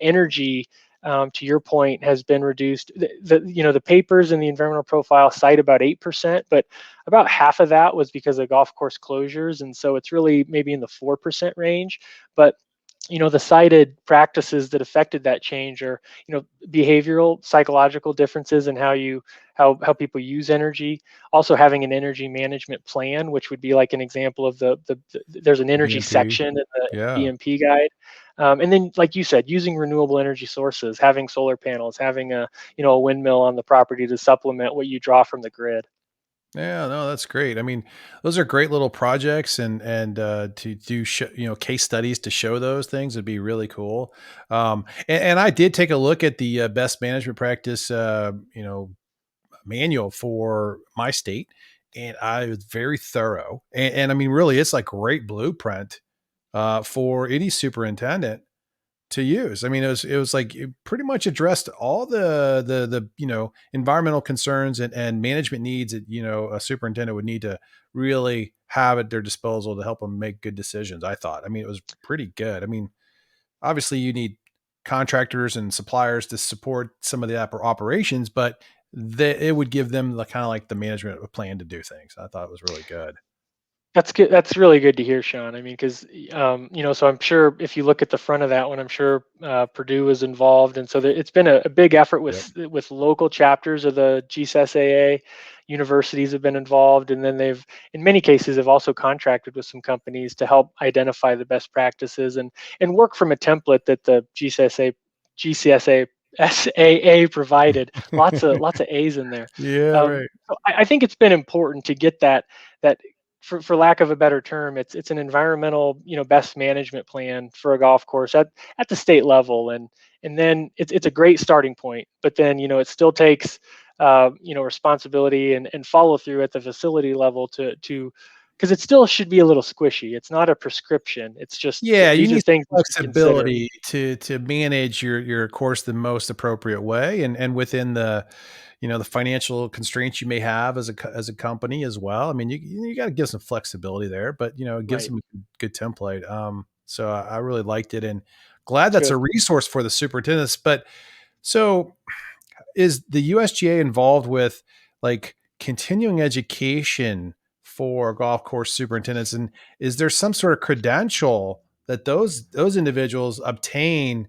Energy, to your point, has been reduced. The papers in the environmental profile cite about 8%, but about half of that was because of golf course closures, and so it's really maybe in the 4% range. But the cited practices that affected that change are, behavioral, psychological differences in how people use energy. Also having an energy management plan, which would be like an example of there's an energy BMP. section in the Yeah. BMP guide. And then, like you said, using renewable energy sources, having solar panels, having a windmill on the property to supplement what you draw from the grid. Yeah, no, that's great. I mean, those are great little projects, and to do case studies to show those things would be really cool. And I did take a look at the best management practice, manual for my state, and I was very thorough. And I mean, really, it's like great blueprint for any superintendent to use. I mean, it was like it pretty much addressed all the environmental concerns and management needs that a superintendent would need to really have at their disposal to help them make good decisions. I thought. I mean, it was pretty good. I mean, obviously you need contractors and suppliers to support some of the operations, but it would give them the kind of like the management plan to do things. I thought it was really good. That's good. That's really good to hear, Sean. I mean, because so I'm sure if you look at the front of that one, I'm sure Purdue is involved, and so it's been a big effort Yep. with local chapters of the GCSAA. Universities have been involved, and then they've, in many cases, have also contracted with some companies to help identify the best practices and work from a template that the GCSAA provided. Lots of A's in there. Yeah, right. So I think it's been important to get that for lack of a better term, it's an environmental, best management plan for a golf course at the state level, and then it's a great starting point. But then it still takes responsibility and follow through at the facility level to because it still should be a little squishy. It's not a prescription. It's just Yeah, you these are need things you should consider. flexibility to manage your course the most appropriate way, and within the the financial constraints you may have as as a company as well. I mean, you got to give some flexibility there, but it gives Right. them a good template. So I really liked it, and glad It's that's a good. resource for the superintendents. But so is the USGA involved with like continuing education for golf course superintendents? And is there some sort of credential that those individuals obtain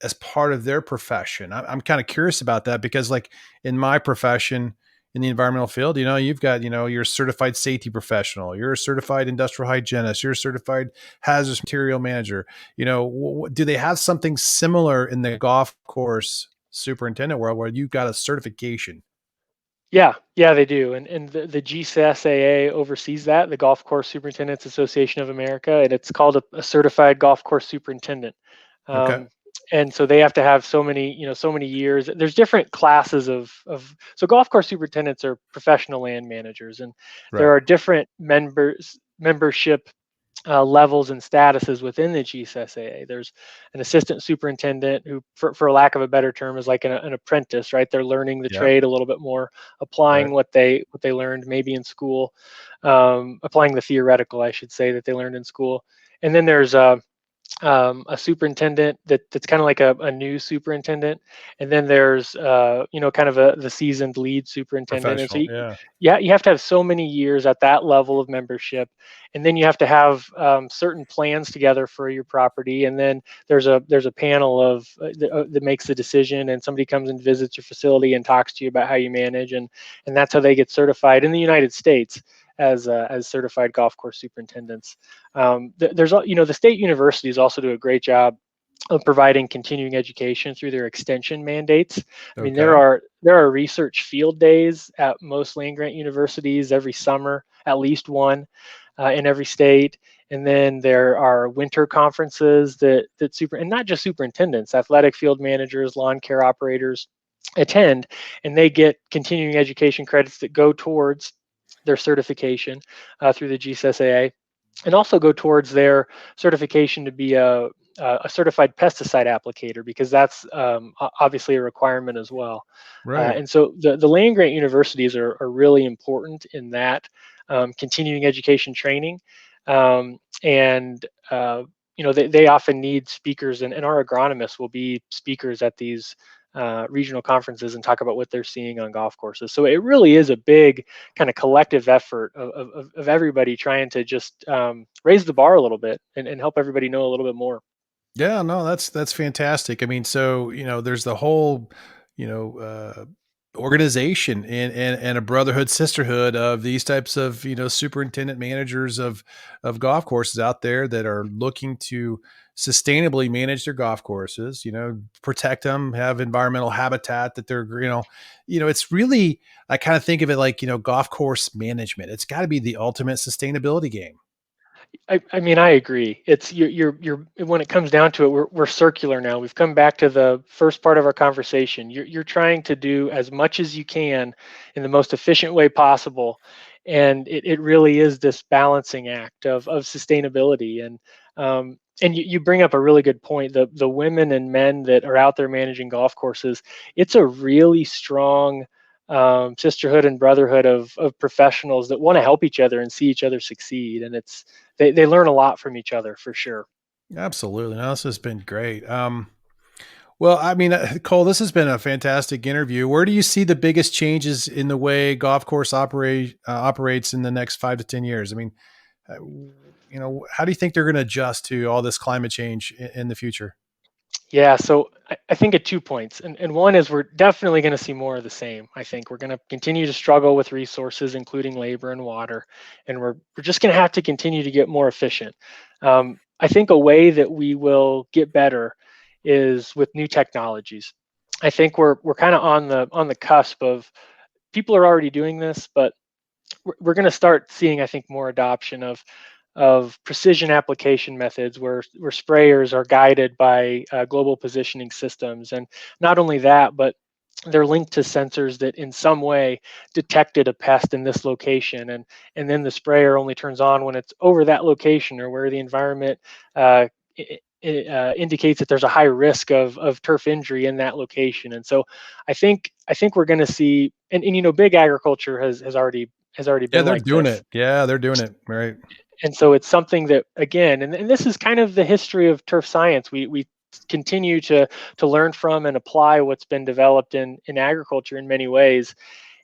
as part of their profession? I'm kind of curious about that because, like in my profession in the environmental field, you've got you're a certified safety professional, you're a certified industrial hygienist, you're a certified hazardous material manager. Do they have something similar in the golf course superintendent world where you got a certification? Yeah, yeah, they do, and the GCSAA oversees that, the Golf Course Superintendents Association of America, and it's called a certified golf course superintendent. Okay. Um, and so they have to have so many years. There's different classes of so golf course superintendents are professional land managers, and there Right. are different membership levels and statuses within the GCSAA. There's an assistant superintendent who, for lack of a better term, is like an apprentice, right? They're learning the Yep. trade a little bit more, Right. applying what they learned maybe in school, applying the theoretical, I should say, that they learned in school. And then there's a superintendent that's kind of like a new superintendent, and then there's kind of the seasoned lead superintendent. And so Professional. Yeah. yeah, you have to have so many years at that level of membership, and then you have to have certain plans together for your property, and then there's a panel of that makes the decision, and somebody comes and visits your facility and talks to you about how you manage, and that's how they get certified in the United States as certified golf course superintendents. The state universities also do a great job of providing continuing education through their extension mandates. I mean, there Okay. are there are research field days at most land grant universities every summer, at least one in every state. And then there are winter conferences and not just superintendents, athletic field managers, lawn care operators attend, and they get continuing education credits that go towards their certification through the GCSAA, and also go towards their certification to be a certified pesticide applicator, because that's obviously a requirement as well. Right. And so the land grant universities are really important in that continuing education training. And they often need speakers, and our agronomists will be speakers at these regional conferences and talk about what they're seeing on golf courses. So it really is a big kind of collective effort of everybody trying to just raise the bar a little bit and help everybody know a little bit more. Yeah, no, that's fantastic. I mean, so there's the whole, organization and a brotherhood, sisterhood of these types of superintendent managers of golf courses out there that are looking to sustainably manage their golf courses. Protect them, have environmental habitat that they're it's really, I kind of think of it like golf course management. It's got to be the ultimate sustainability game. I mean, I agree. It's you're when it comes down to it, we're circular now. We've come back to the first part of our conversation. You're trying to do as much as you can in the most efficient way possible, and it really is this balancing act of sustainability. And you bring up a really good point. The women and men that are out there managing golf courses, it's a really strong sisterhood and brotherhood of professionals that want to help each other and see each other succeed. And they learn a lot from each other for sure. Absolutely. No, this has been great. Well, I mean, Cole, this has been a fantastic interview. Where do you see the biggest changes in the way golf course operates in the next 5 to 10 years? I mean, How do you think they're going to adjust to all this climate change in the future? Yeah, so I think at 2 points. And one is we're definitely going to see more of the same. I think we're going to continue to struggle with resources, including labor and water, and we're just going to have to continue to get more efficient. I think a way that we will get better is with new technologies. I think we're kind of on the cusp of people are already doing this, but we're going to start seeing, I think, more adoption of precision application methods where sprayers are guided by global positioning systems, and not only that, but they're linked to sensors that in some way detected a pest in this location, and then the sprayer only turns on when it's over that location or where the environment uh, indicates that there's a high risk of turf injury in that location. And so I think we're going to see, and big agriculture has already Yeah, been they're like doing this. it. Yeah, they're doing it. Right. And so it's something that, again, and this is kind of the history of turf science. We continue to learn from and apply what's been developed in agriculture in many ways.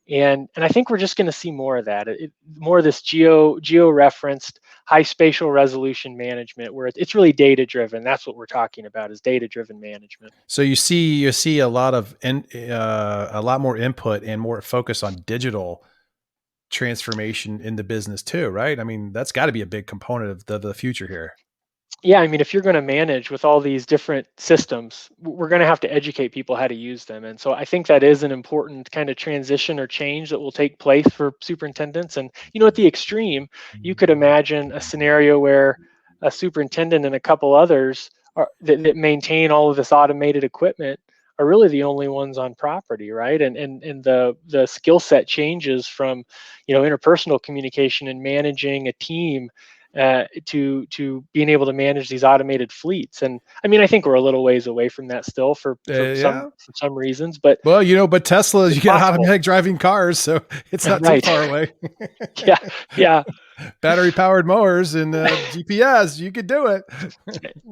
And I think we're just going to see more of that. More of this geo referenced high spatial resolution management, where it's really data driven. That's what we're talking about, is data driven management. So you see a lot more input and more focus on digital transformation in the business too, right? I mean, that's got to be a big component of the future here. Yeah, I mean, if you're going to manage with all these different systems, we're going to have to educate people how to use them. And so I think that is an important kind of transition or change that will take place for superintendents. And, at the extreme, you could imagine a scenario where a superintendent and a couple others that maintain all of this automated equipment are really the only ones on property, right? And the skill set changes from, interpersonal communication and managing a team to being able to manage these automated fleets. And I mean, I think we're a little ways away from that still for some Yeah. for some reasons, but Well, but Tesla, you it's get possible. automatic driving cars, so it's not too Right. far away. Yeah. Yeah. Battery powered mowers and GPS, you could do it.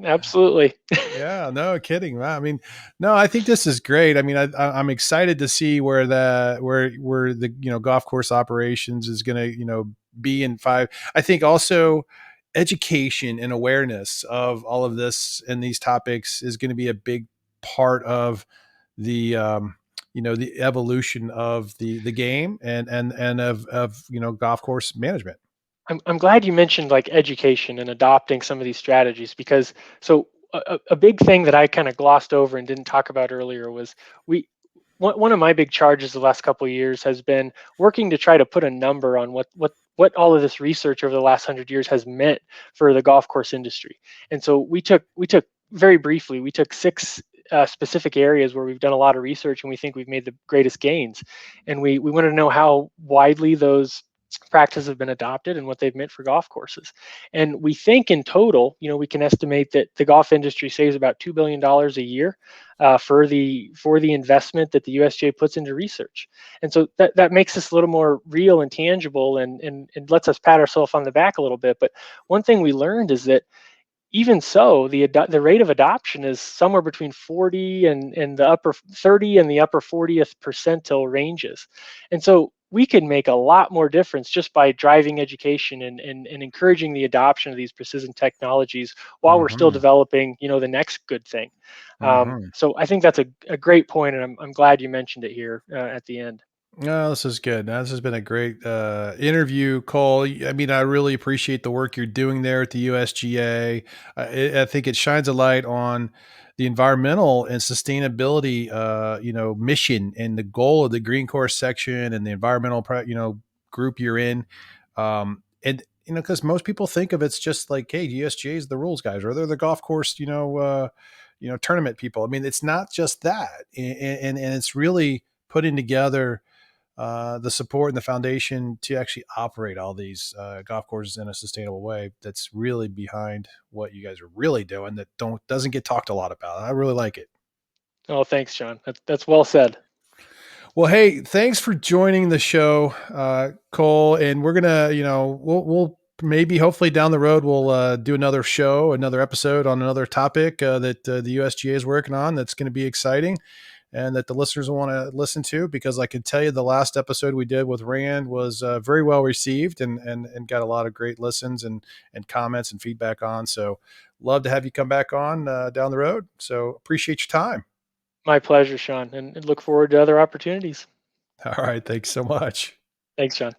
Absolutely. Yeah, no kidding. Wow. I mean, no, I think this is great. I mean, I'm excited to see where the golf course operations is going to be in 5. I think also education and awareness of all of this and these topics is going to be a big part of the the evolution of the game and of golf course management. I'm glad you mentioned like education and adopting some of these strategies, because a big thing that I kind of glossed over and didn't talk about earlier was we one of my big charges the last couple of years has been working to try to put a number on what all of this research over the last 100 years has meant for the golf course industry. And so we took very briefly, we took six specific areas where we've done a lot of research and we think we've made the greatest gains, and we want to know how widely those practices have been adopted and what they've meant for golf courses. And we think in total, we can estimate that the golf industry saves about $2 billion a year for the investment that the USGA puts into research. And so that makes us a little more real and tangible, and lets us pat ourselves on the back a little bit. But one thing we learned is that even so, the rate of adoption is somewhere between 40 and the upper 30 and the upper 40th percentile ranges. And so we can make a lot more difference just by driving education and encouraging the adoption of these precision technologies while we're still Hmm. developing, the next good thing. Hmm. So I think that's a great point, and I'm glad you mentioned it here at the end. No, this is good. This has been a great interview, Cole. I mean, I really appreciate the work you're doing there at the USGA. I think it shines a light on the environmental and sustainability, mission and the goal of the Green Course section and the environmental, group you're in. And because most people think of it's just like, hey, USGA is the rules guys, or they're the golf course, tournament people. I mean, it's not just that, and it's really putting together the support and the foundation to actually operate all these golf courses in a sustainable way. That's really behind what you guys are really doing. That doesn't get talked a lot about. I really like it. Oh, thanks, John. That's well said. Well, hey, thanks for joining the show, Cole. And we're gonna, we'll maybe hopefully down the road we'll do another episode on another topic that the USGA is working on. That's going to be exciting. and that the listeners will want to listen to, because I can tell you the last episode we did with Rand was very well received, and got a lot of great listens and comments and feedback on. So love to have you come back on down the road. So appreciate your time. My pleasure, Sean, and look forward to other opportunities. All right. Thanks so much. Thanks, Sean.